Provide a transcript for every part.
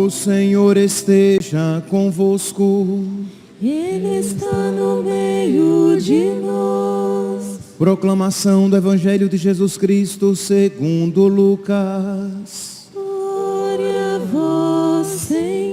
O Senhor esteja convosco. Ele está no meio de nós. Proclamação do Evangelho de Jesus Cristo segundo Lucas. Glória a vós, Senhor.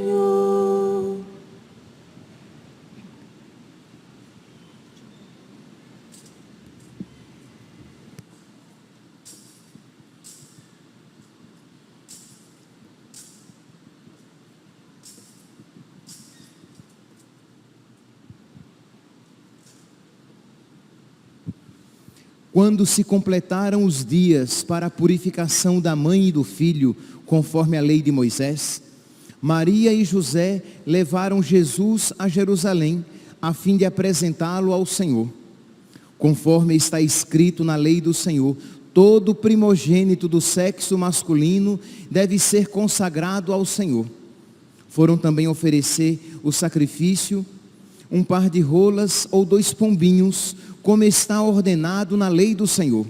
Quando se completaram os dias para a purificação da mãe e do filho, conforme a lei de Moisés, Maria e José levaram Jesus a Jerusalém, a fim de apresentá-lo ao Senhor. Conforme está escrito na lei do Senhor, todo primogênito do sexo masculino deve ser consagrado ao Senhor. Foram também oferecer o sacrifício, um par de rolas ou 2 pombinhos, como está ordenado na lei do Senhor.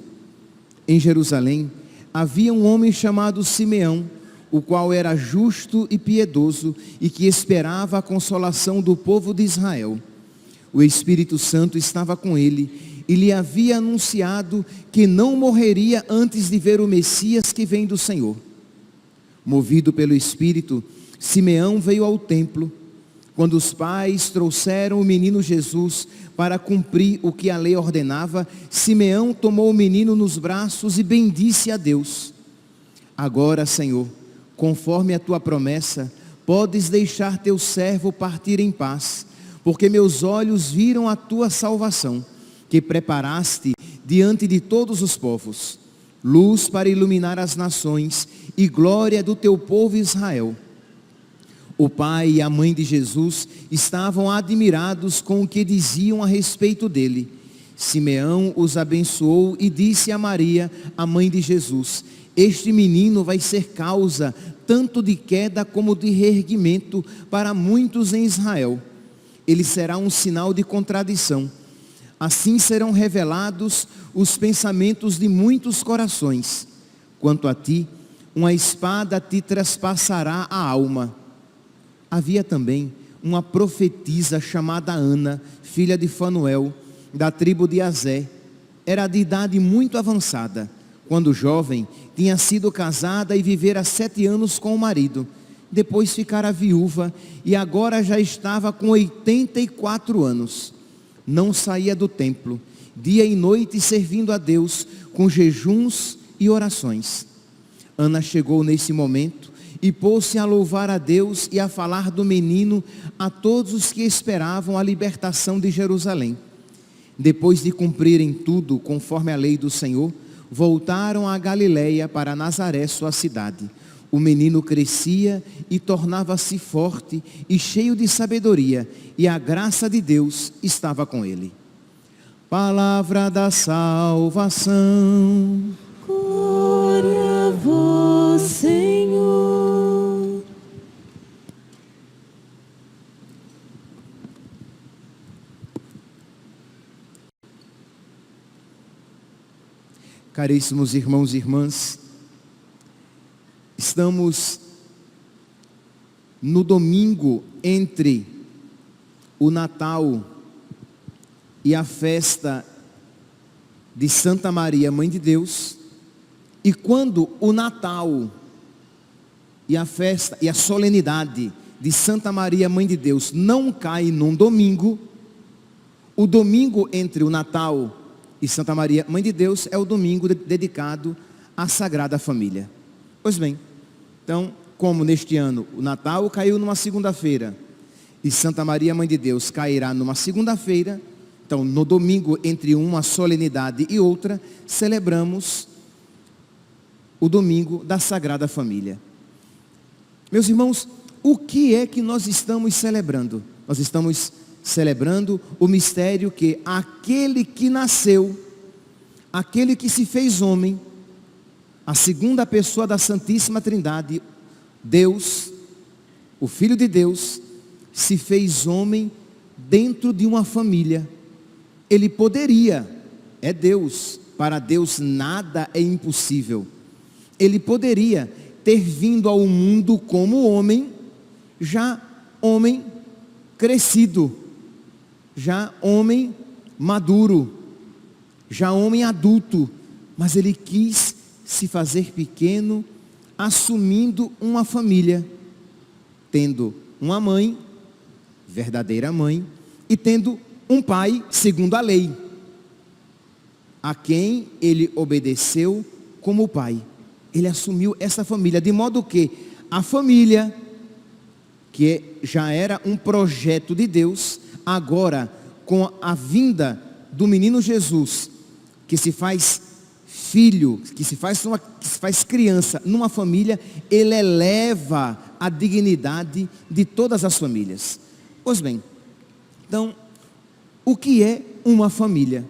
Em Jerusalém havia um homem chamado Simeão, o qual era justo e piedoso e que esperava a consolação do povo de Israel. O Espírito Santo estava com ele e lhe havia anunciado que não morreria antes de ver o Messias que vem do Senhor. Movido pelo Espírito, Simeão veio ao templo. Quando os pais trouxeram o menino Jesus para cumprir o que a lei ordenava, Simeão tomou o menino nos braços e bendisse a Deus. Agora, Senhor, conforme a tua promessa, podes deixar teu servo partir em paz, porque meus olhos viram a tua salvação, que preparaste diante de todos os povos, luz para iluminar as nações e glória do teu povo Israel. O pai e a mãe de Jesus estavam admirados com o que diziam a respeito dele. Simeão os abençoou e disse a Maria, a mãe de Jesus: este menino vai ser causa tanto de queda como de reerguimento para muitos em Israel. Ele será um sinal de contradição. Assim serão revelados os pensamentos de muitos corações. Quanto a ti, uma espada te traspassará a alma. Havia também uma profetisa chamada Ana, filha de Fanuel, da tribo de Azé. Era de idade muito avançada. Quando jovem, tinha sido casada e vivera 7 anos com o marido. Depois ficara viúva e agora já estava com 84 anos. Não saía do templo, dia e noite servindo a Deus com jejuns e orações. Ana chegou nesse momento e pôs-se a louvar a Deus e a falar do menino a todos os que esperavam a libertação de Jerusalém. Depois de cumprirem tudo conforme a lei do Senhor, voltaram a Galiléia para Nazaré, sua cidade. O menino crescia e tornava-se forte e cheio de sabedoria, e a graça de Deus estava com ele. Palavra da salvação. Glória a vós, Senhor. Caríssimos irmãos e irmãs, estamos no domingo entre o Natal e a festa de Santa Maria, Mãe de Deus. E quando o Natal e a festa e a solenidade de Santa Maria, Mãe de Deus, não cai num domingo, o domingo entre o Natal e Santa Maria, Mãe de Deus, é o domingo dedicado à Sagrada Família. Pois bem, então, como neste ano o Natal caiu numa segunda-feira e Santa Maria, Mãe de Deus, cairá numa segunda-feira, então no domingo entre uma solenidade e outra, celebramos o domingo da Sagrada Família. Meus irmãos, o que é que nós estamos celebrando? Nós estamos celebrando o mistério que aquele que nasceu, aquele que se fez homem, a segunda pessoa da Santíssima Trindade, Deus, o Filho de Deus, se fez homem dentro de uma família. Ele poderia, é Deus, para Deus nada é impossível. Ele poderia ter vindo ao mundo como homem, já homem crescido, já homem maduro, já homem adulto, mas ele quis se fazer pequeno, assumindo uma família, tendo uma mãe, verdadeira mãe, e tendo um pai segundo a lei, a quem ele obedeceu como pai. Ele assumiu essa família, de modo que a família, que já era um projeto de Deus, agora com a vinda do menino Jesus, que se faz filho, que se faz criança numa família, ele eleva a dignidade de todas as famílias. Pois bem, então, o que é uma família?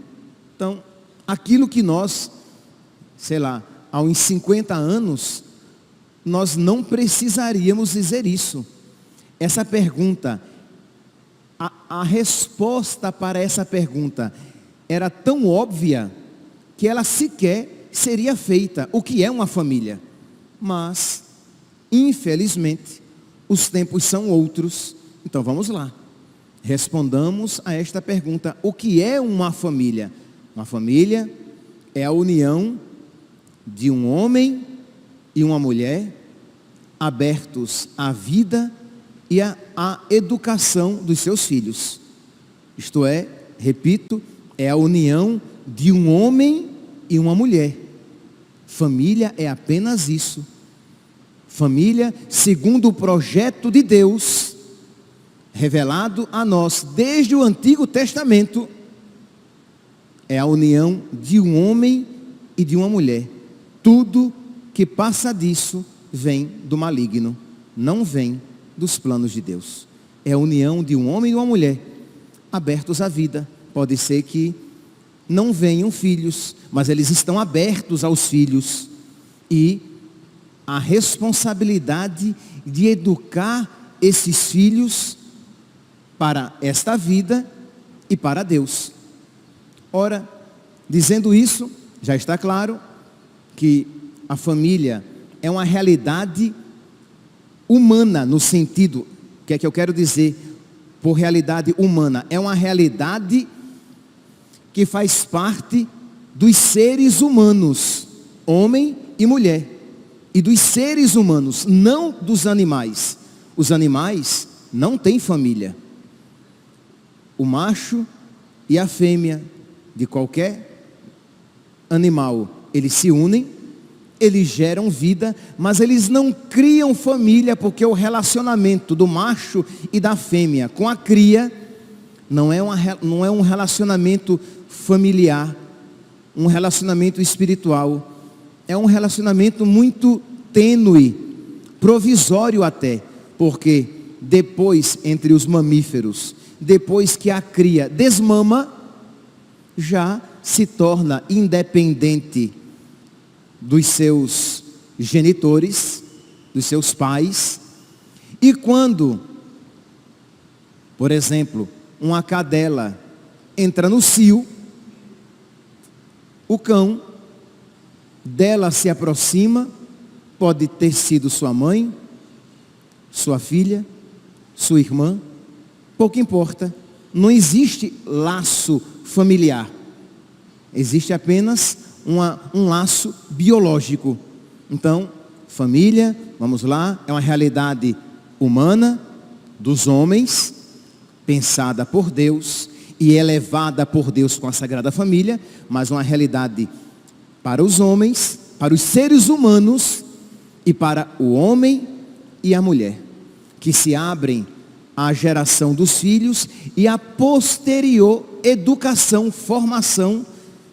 Então, aquilo que nós, sei lá, há uns 50 anos, nós não precisaríamos dizer isso. Essa pergunta, a resposta para essa pergunta era tão óbvia que ela sequer seria feita. O que é uma família? Mas, infelizmente, os tempos são outros. Então vamos lá. Respondamos a esta pergunta. O que é uma família? Uma família é a união de um homem e uma mulher abertos à vida e à educação dos seus filhos. Isto é, repito, é a união de um homem e uma mulher. Família é apenas isso. Família, segundo o projeto de Deus, revelado a nós desde o Antigo Testamento, é a união de um homem e de uma mulher. Tudo que passa disso vem do maligno, não vem dos planos de Deus. É a união de um homem e uma mulher, abertos à vida. Pode ser que não venham filhos, mas eles estão abertos aos filhos. E a responsabilidade de educar esses filhos para esta vida e para Deus. Ora, dizendo isso, já está claro que a família é uma realidade humana no sentido, o que é que eu quero dizer por realidade humana? É uma realidade que faz parte dos seres humanos, homem e mulher, e dos seres humanos, não dos animais. Os animais não têm família. O macho e a fêmea de qualquer animal, eles se unem, eles geram vida, mas eles não criam família, porque o relacionamento do macho e da fêmea com a cria não é um relacionamento familiar, um relacionamento espiritual. É um relacionamento muito tênue, provisório até, porque depois, entre os mamíferos, depois que a cria desmama, já se torna independente dos seus genitores, dos seus pais. E quando, por exemplo, uma cadela entra no cio, o cão dela se aproxima, pode ter sido sua mãe, sua filha, sua irmã, pouco importa. Não existe laço familiar, existe apenas um laço biológico. Então, família, vamos lá, é uma realidade humana dos homens, pensada por Deus e elevada por Deus com a Sagrada Família, mas uma realidade para os homens, para os seres humanos e para o homem e a mulher, que se abrem à geração dos filhos e à posterior educação, formação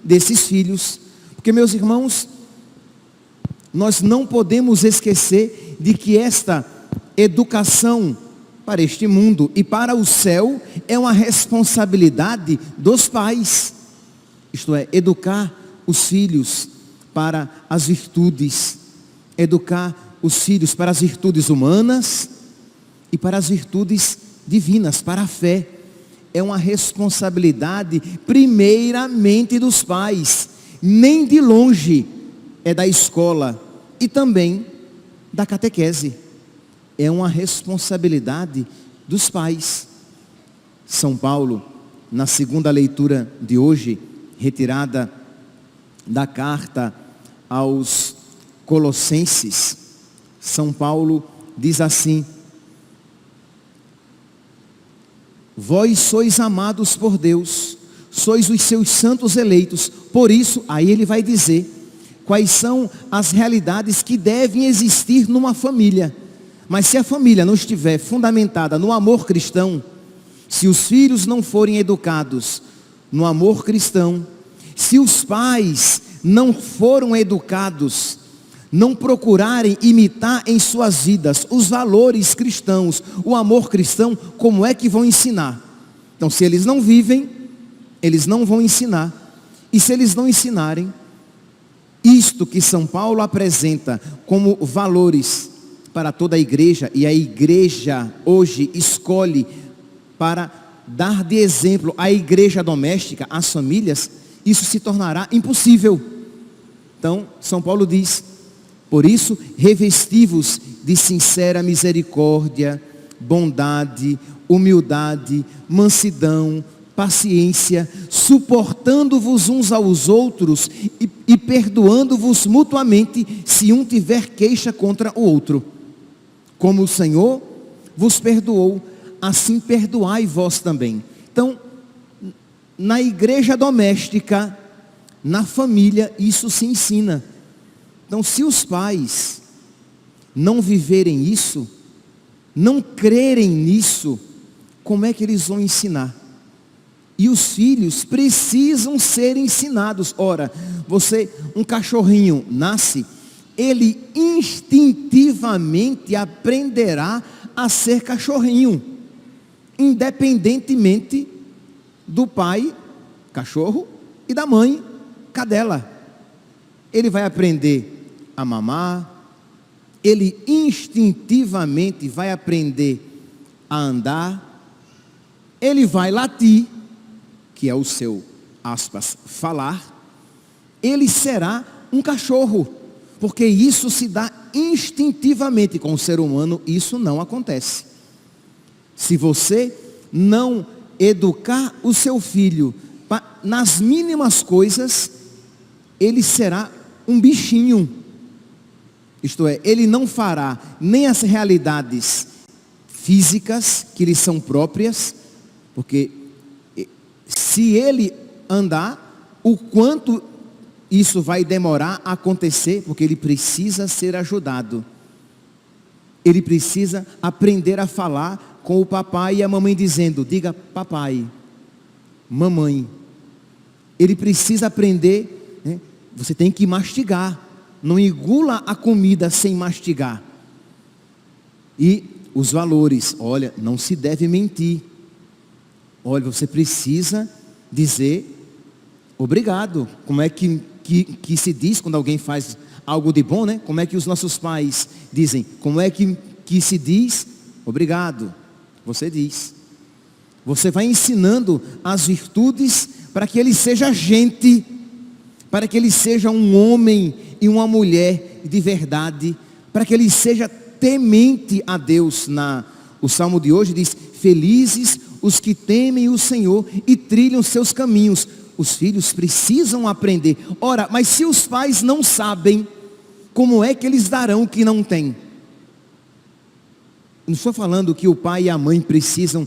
desses filhos. Porque, meus irmãos, nós não podemos esquecer de que esta educação para este mundo e para o céu é uma responsabilidade dos pais. Isto é, educar os filhos para as virtudes, educar os filhos para as virtudes humanas e para as virtudes divinas, para a fé. É uma responsabilidade primeiramente dos pais, nem de longe é da escola e também da catequese. é uma responsabilidade dos pais. São Paulo, na segunda leitura de hoje, retirada da carta aos Colossenses, São Paulo diz assim: vós sois amados por Deus, sois os seus santos eleitos. Por isso, aí ele vai dizer quais são as realidades que devem existir numa família. Mas se a família não estiver fundamentada no amor cristão, se os filhos não forem educados no amor cristão, se os pais não foram educados, não procurarem imitar em suas vidas os valores cristãos, o amor cristão, como é que vão ensinar? Então, se eles não vivem, eles não vão ensinar. E se eles não ensinarem, isto que São Paulo apresenta como valores para toda a igreja, e a igreja hoje escolhe para dar de exemplo à igreja doméstica, às famílias, isso se tornará impossível. Então, São Paulo diz: por isso, revesti-vos de sincera misericórdia, bondade, humildade, mansidão, paciência, suportando-vos uns aos outros e perdoando-vos mutuamente, se um tiver queixa contra o outro. Como o Senhor vos perdoou, assim perdoai vós também. Então, na igreja doméstica, na família, isso se ensina. Então, se os pais não viverem isso, não crerem nisso, como é que eles vão ensinar? E os filhos precisam ser ensinados. Ora, um cachorrinho nasce, ele instintivamente aprenderá a ser cachorrinho, independentemente do pai, cachorro, e da mãe, cadela. Ele vai aprender a mamar, ele instintivamente vai aprender a andar, ele vai latir, que é o seu, aspas, falar. Ele será um cachorro, porque isso se dá instintivamente. Com o ser humano isso não acontece. Se você não educar o seu filho nas mínimas coisas, ele será um bichinho. Isto é, ele não fará nem as realidades físicas que lhe são próprias, porque se ele andar, o quanto isso vai demorar a acontecer, porque ele precisa ser ajudado. Ele precisa aprender a falar com o papai e a mamãe dizendo: diga papai, mamãe. Ele precisa aprender, né? Você tem que mastigar, não engula a comida sem mastigar. E os valores: olha, não se deve mentir. Olha, você precisa dizer obrigado. Como é que se diz quando alguém faz algo de bom, né? Como é que os nossos pais dizem? Como é que se diz obrigado? Você diz. Você vai ensinando as virtudes para que ele seja gente, para que ele seja um homem e uma mulher de verdade, para que ele seja temente a Deus. O salmo de hoje diz: felizes os que temem o Senhor e trilham seus caminhos. Os filhos precisam aprender. Ora, mas se os pais não sabem, como é que eles darão o que não têm? Não estou falando que o pai e a mãe precisam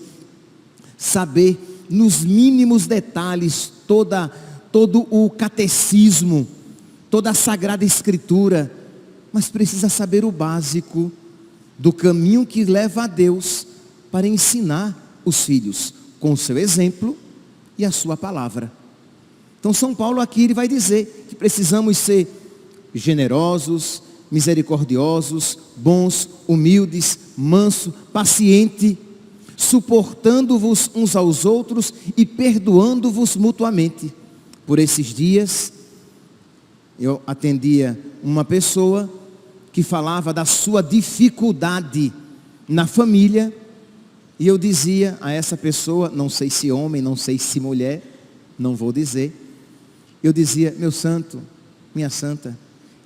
saber nos mínimos detalhes todo o catecismo, toda a Sagrada Escritura, mas precisa saber o básico do caminho que leva a Deus, para ensinar os filhos com o seu exemplo e a sua palavra. Então São Paulo aqui ele vai dizer que precisamos ser generosos, misericordiosos, bons, humildes, manso, paciente, suportando-vos uns aos outros e perdoando-vos mutuamente. Por esses dias eu atendia uma pessoa que falava da sua dificuldade na família, e eu dizia a essa pessoa, não sei se homem, não sei se mulher, não vou dizer, eu dizia: meu santo, minha santa,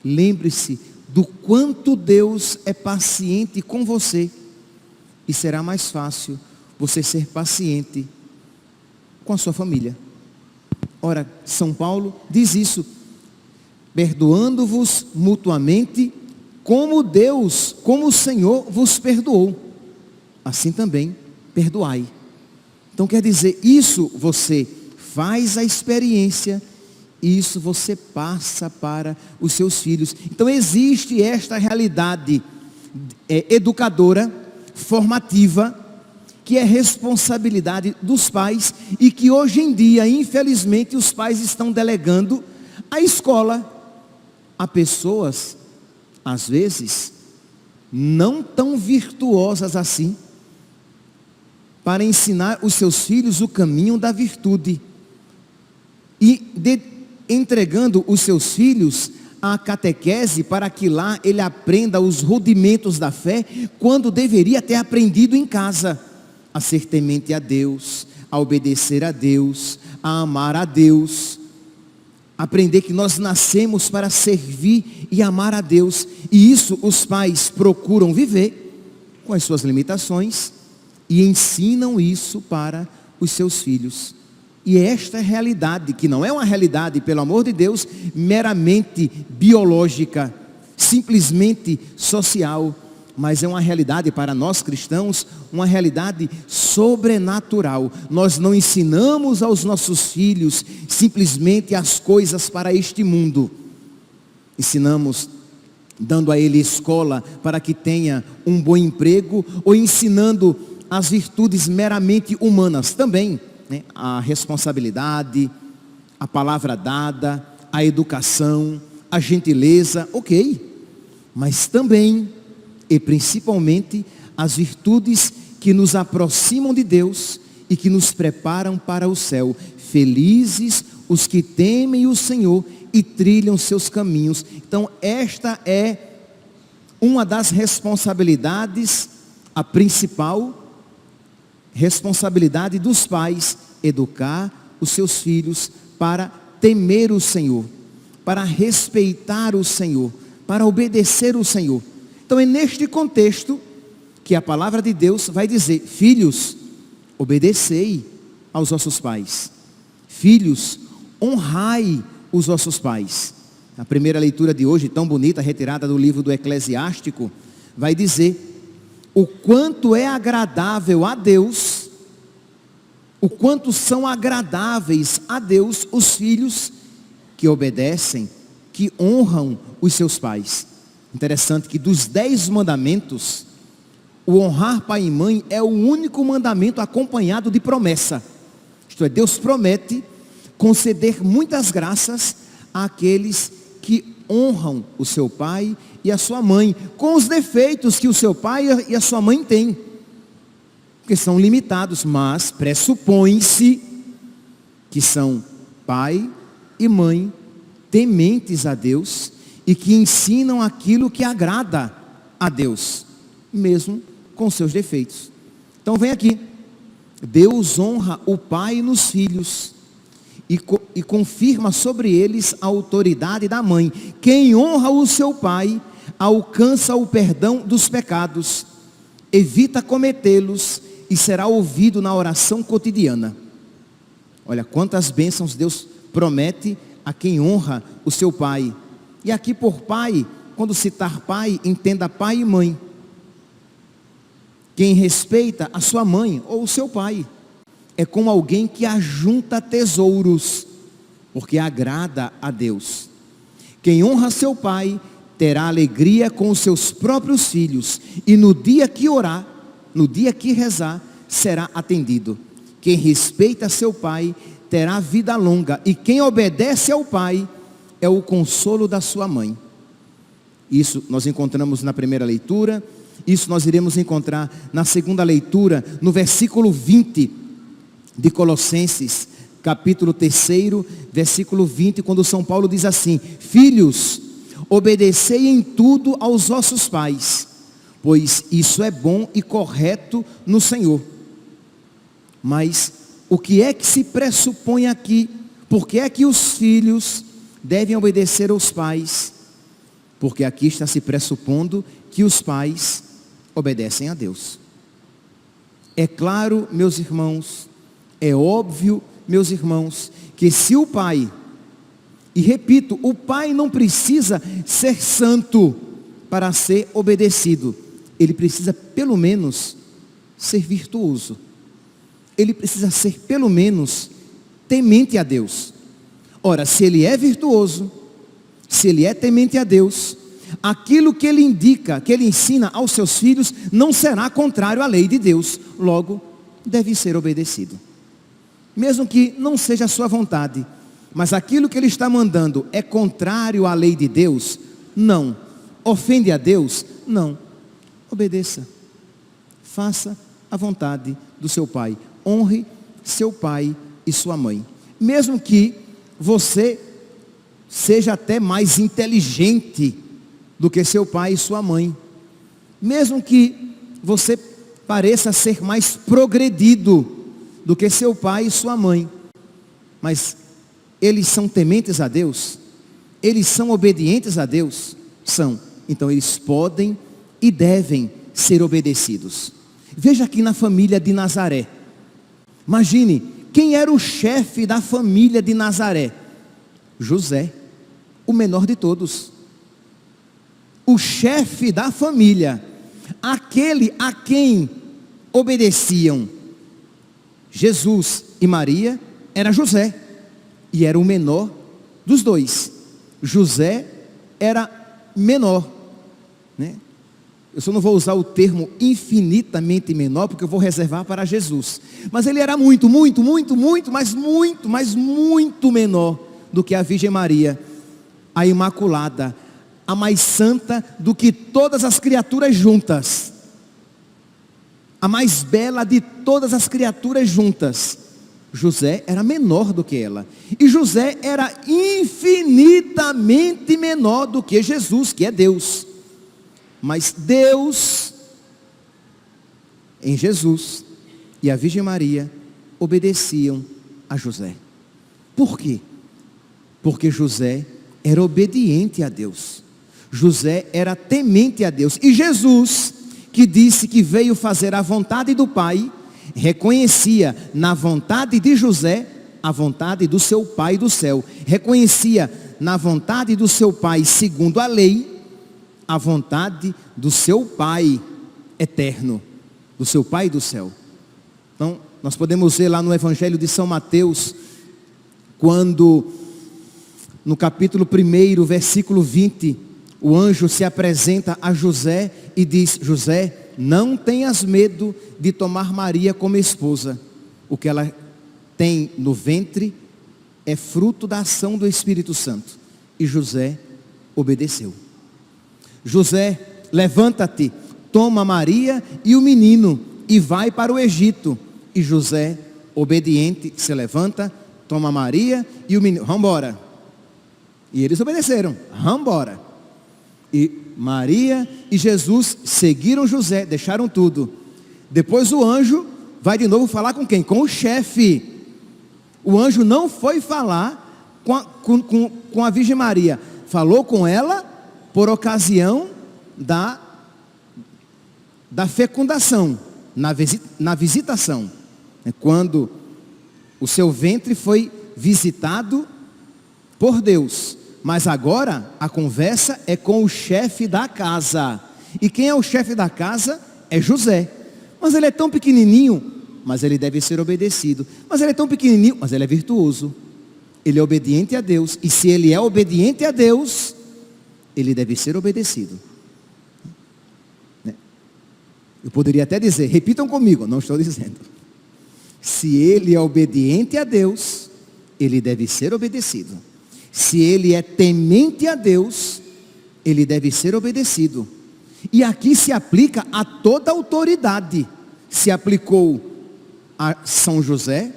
lembre-se do quanto Deus é paciente com você. E será mais fácil você ser paciente com a sua família. Ora, São Paulo diz isso: perdoando-vos mutuamente, como Deus, como o Senhor vos perdoou, assim também perdoai. Então quer dizer, isso você faz a experiência, isso você passa para os seus filhos. Então existe esta realidade educadora, formativa, que é responsabilidade dos pais e que hoje em dia, infelizmente, os pais estão delegando a escola a pessoas, às vezes, não tão virtuosas assim, para ensinar os seus filhos o caminho da virtude. E entregando os seus filhos à catequese para que lá ele aprenda os rudimentos da fé, quando deveria ter aprendido em casa a ser temente a Deus, a obedecer a Deus, a amar a Deus, aprender que nós nascemos para servir e amar a Deus. E isso os pais procuram viver com as suas limitações e ensinam isso para os seus filhos. E esta é a realidade, que não é uma realidade, pelo amor de Deus, meramente biológica, simplesmente social, mas é uma realidade para nós cristãos, uma realidade sobrenatural. Nós não ensinamos aos nossos filhos simplesmente as coisas para este mundo. Ensinamos dando a ele escola para que tenha um bom emprego, ou ensinando as virtudes meramente humanas também, né? A responsabilidade, a palavra dada, a educação, a gentileza, ok, mas também e principalmente as virtudes que nos aproximam de Deus e que nos preparam para o céu. Felizes os que temem o Senhor e trilham seus caminhos. Então esta é uma das responsabilidades, a principal responsabilidade dos pais: educar os seus filhos para temer o Senhor, para respeitar o Senhor, para obedecer o Senhor. Então é neste contexto que a palavra de Deus vai dizer: filhos, obedecei aos vossos pais. Filhos, honrai os vossos pais. A primeira leitura de hoje, tão bonita, retirada do livro do Eclesiástico, vai dizer o quanto é agradável a Deus, o quanto são agradáveis a Deus os filhos que obedecem, que honram os seus pais. Interessante que dos 10 mandamentos, o honrar pai e mãe é o único mandamento acompanhado de promessa. Isto é, Deus promete conceder muitas graças àqueles que honram o seu pai e a sua mãe, com os defeitos que o seu pai e a sua mãe têm, porque são limitados, mas pressupõe-se que são pai e mãe tementes a Deus e que ensinam aquilo que agrada a Deus, mesmo com seus defeitos. Então vem aqui, Deus honra o pai nos filhos e confirma sobre eles a autoridade da mãe. Quem honra o seu pai alcança o perdão dos pecados, evita cometê-los e será ouvido na oração cotidiana. Olha quantas bênçãos Deus promete a quem honra o seu pai. E aqui por pai, quando citar pai, entenda pai e mãe. Quem respeita a sua mãe ou o seu pai é como alguém que ajunta tesouros, porque agrada a Deus. Quem honra seu pai terá alegria com os seus próprios filhos, e no dia que orar, no dia que rezar, será atendido. Quem respeita seu pai terá vida longa, e quem obedece ao pai é o consolo da sua mãe. Isso nós encontramos na primeira leitura, isso nós iremos encontrar na segunda leitura, no versículo 20 de Colossenses, capítulo 3, versículo 20, quando São Paulo diz assim: filhos, obedecei em tudo aos vossos pais, pois isso é bom e correto no Senhor. Mas o que é que se pressupõe aqui? Por que é que os filhos devem obedecer aos pais? Porque aqui está se pressupondo que os pais obedecem a Deus. É claro, meus irmãos, é óbvio, meus irmãos, que se o pai, e repito, o pai não precisa ser santo para ser obedecido. Ele precisa pelo menos ser virtuoso. Ele precisa ser pelo menos temente a Deus. Ora, se ele é virtuoso, se ele é temente a Deus, aquilo que ele indica, que ele ensina aos seus filhos, não será contrário à lei de Deus. Logo, deve ser obedecido. Mesmo que não seja a sua vontade, mas aquilo que ele está mandando é contrário à lei de Deus, não. Ofende a Deus? Não. Obedeça. Faça a vontade do seu pai. Honre seu pai e sua mãe. Mesmo que você seja até mais inteligente do que seu pai e sua mãe. Mesmo que você pareça ser mais progredido do que seu pai e sua mãe. Mas eles são tementes a Deus? Eles são obedientes a Deus? São. Então eles podem e devem ser obedecidos. Veja aqui na família de Nazaré. Imagine, quem era o chefe da família de Nazaré? José, o menor de todos. O chefe da família, aquele a quem obedeciam Jesus e Maria, era José, e era o menor dos dois. José era menor, né? Eu só não vou usar o termo infinitamente menor, porque eu vou reservar para Jesus. Mas ele era muito menor do que a Virgem Maria, a Imaculada, a mais santa do que todas as criaturas juntas, a mais bela de todas as criaturas juntas. José era menor do que ela, e José era infinitamente menor do que Jesus, que é Deus. Mas Deus, em Jesus e a Virgem Maria, obedeciam a José. Por quê? Porque José era obediente a Deus. José era temente a Deus. E Jesus, que disse que veio fazer a vontade do Pai, reconhecia na vontade de José a vontade do seu Pai do céu. Reconhecia na vontade do seu Pai, segundo a lei, a vontade do seu Pai eterno, do seu Pai do céu. Então, nós podemos ver lá no Evangelho de São Mateus, quando no capítulo 1, versículo 20, o anjo se apresenta a José e diz: José, não tenhas medo de tomar Maria como esposa. O que ela tem no ventre é fruto da ação do Espírito Santo. E José obedeceu. José, levanta-te, toma Maria e o menino e vai para o Egito. E José, obediente, se levanta, toma Maria e o menino, vamos embora. E eles obedeceram, vamos embora. E Maria e Jesus seguiram José, deixaram tudo. Depois o anjo vai de novo falar com quem? Com o chefe. O anjo não foi falar com a Virgem Maria, falou com ela por ocasião da fecundação, na visitação. Quando o seu ventre foi visitado por Deus. Mas agora a conversa é com o chefe da casa. E quem é o chefe da casa? É José. Mas ele é tão pequenininho, mas ele deve ser obedecido. Mas ele é tão pequenininho, mas ele é virtuoso. Ele é obediente a Deus. E se ele é obediente a Deus, ele deve ser obedecido. Eu poderia até dizer, repitam comigo, não estou dizendo. Se ele é obediente a Deus, ele deve ser obedecido. Se ele é temente a Deus, ele deve ser obedecido. E aqui se aplica a toda autoridade. Se aplicou a São José,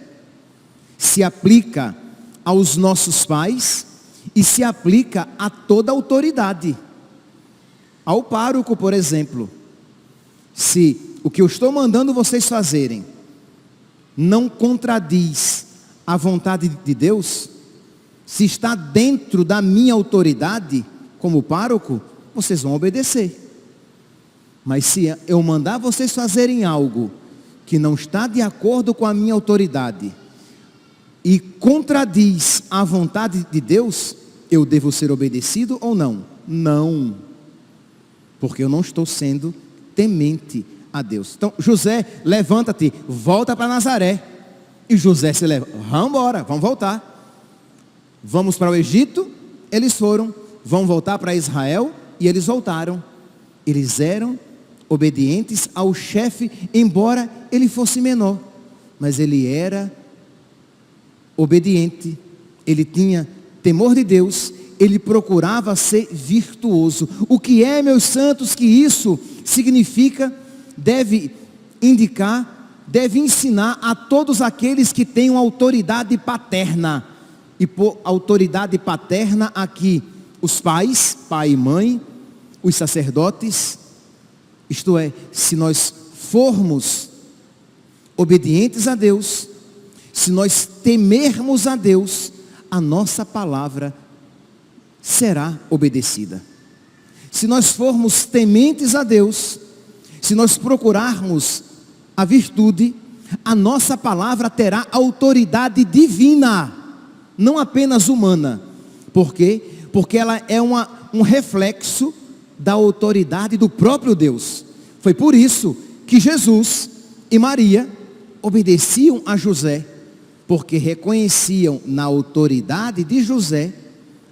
se aplica aos nossos pais e se aplica a toda autoridade. Ao pároco, por exemplo, se o que eu estou mandando vocês fazerem não contradiz a vontade de Deus, se está dentro da minha autoridade como pároco, vocês vão obedecer. Mas se eu mandar vocês fazerem algo que não está de acordo com a minha autoridade e contradiz a vontade de Deus, eu devo ser obedecido ou não? Não, porque eu não estou sendo temente a Deus. Então, José, levanta-te, volta para Nazaré. E José se leva, vamos embora, vamos voltar. Vamos para o Egito, eles foram. Vão voltar para Israel, e eles voltaram. Eles eram obedientes ao chefe, embora ele fosse menor. Mas ele era obediente, ele tinha temor de Deus, ele procurava ser virtuoso. O que é, meus santos, que isso significa, deve indicar, deve ensinar a todos aqueles que tenham autoridade paterna. E por autoridade paterna aqui, os pais, pai e mãe, os sacerdotes. Isto é, se nós formos obedientes a Deus, se nós temermos a Deus, a nossa palavra será obedecida. Se nós formos tementes a Deus, se nós procurarmos a virtude, a nossa palavra terá autoridade divina, não apenas humana. Por quê? Porque ela é um reflexo da autoridade do próprio Deus. Foi por isso que Jesus e Maria obedeciam a José, porque reconheciam na autoridade de José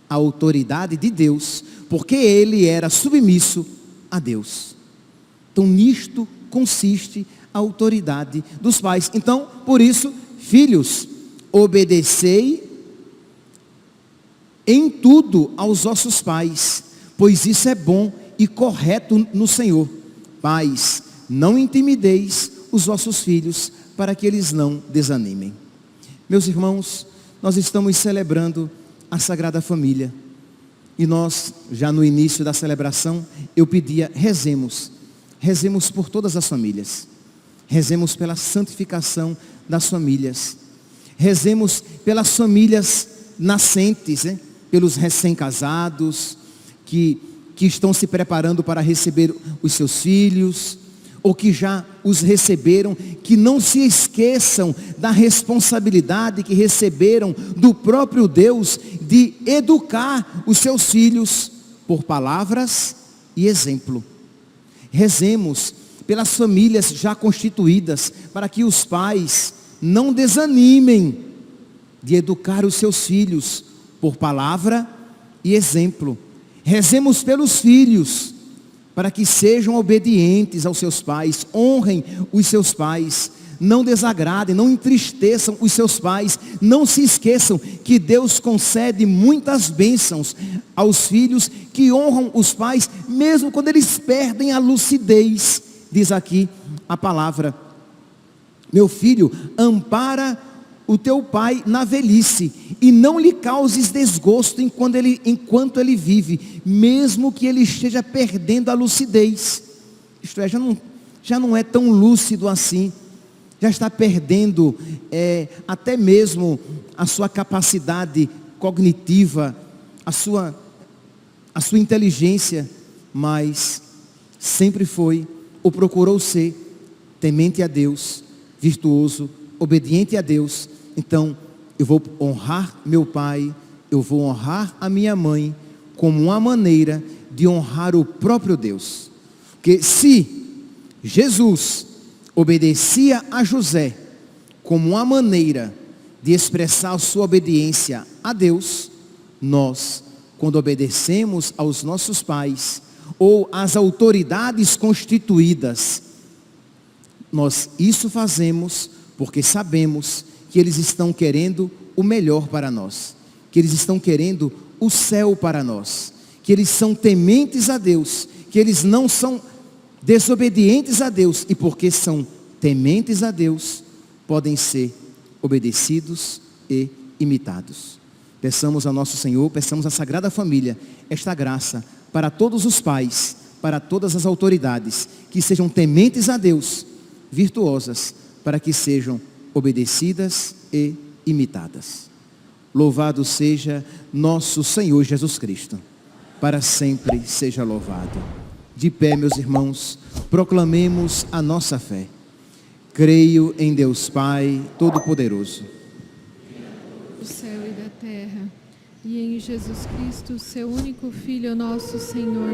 a autoridade de Deus, porque ele era submisso a Deus. Então nisto consiste a autoridade dos pais. Então, por isso, filhos, obedecei em tudo aos vossos pais, pois isso é bom e correto no Senhor. Pais, não intimideis os vossos filhos, para que eles não desanimem. Meus irmãos, nós estamos celebrando a Sagrada Família. E nós, já no início da celebração, eu pedia, rezemos. Rezemos por todas as famílias. Rezemos pela santificação das famílias. Rezemos pelas famílias nascentes, pelos recém-casados, que estão se preparando para receber os seus filhos, ou que já os receberam, que não se esqueçam da responsabilidade que receberam do próprio Deus de educar os seus filhos por palavras e exemplo. Rezemos pelas famílias já constituídas, para que os pais não desanimem de educar os seus filhos por palavra e exemplo. Rezemos pelos filhos, para que sejam obedientes aos seus pais, honrem os seus pais, não desagradem, não entristeçam os seus pais. Não se esqueçam que Deus concede muitas bênçãos aos filhos que honram os pais, mesmo quando eles perdem a lucidez. Diz aqui a palavra: meu filho, ampara o teu pai na velhice, e não lhe causes desgosto enquanto ele vive, mesmo que ele esteja perdendo a lucidez. Isto é, já não é tão lúcido assim, já está perdendo até mesmo a sua capacidade cognitiva, a sua inteligência, mas sempre foi ou procurou ser temente a Deus, virtuoso, obediente a Deus. Então, eu vou honrar meu pai, eu vou honrar a minha mãe, como uma maneira de honrar o próprio Deus. Porque se Jesus obedecia a José como uma maneira de expressar sua obediência a Deus, nós, quando obedecemos aos nossos pais ou às autoridades constituídas, nós isso fazemos porque sabemos que eles estão querendo o melhor para nós, que eles estão querendo o céu para nós, que eles são tementes a Deus, que eles não são desobedientes a Deus, e porque são tementes a Deus, podem ser obedecidos e imitados. Peçamos ao nosso Senhor, peçamos à Sagrada Família, esta graça para todos os pais, para todas as autoridades, que sejam tementes a Deus, virtuosas, para que sejam obedecidas e imitadas. Louvado seja nosso Senhor Jesus Cristo. para sempre seja louvado. De pé, meus irmãos, proclamemos a nossa fé. Creio em Deus Pai Todo-Poderoso, do céu e da terra, e em Jesus Cristo, seu único Filho, nosso Senhor,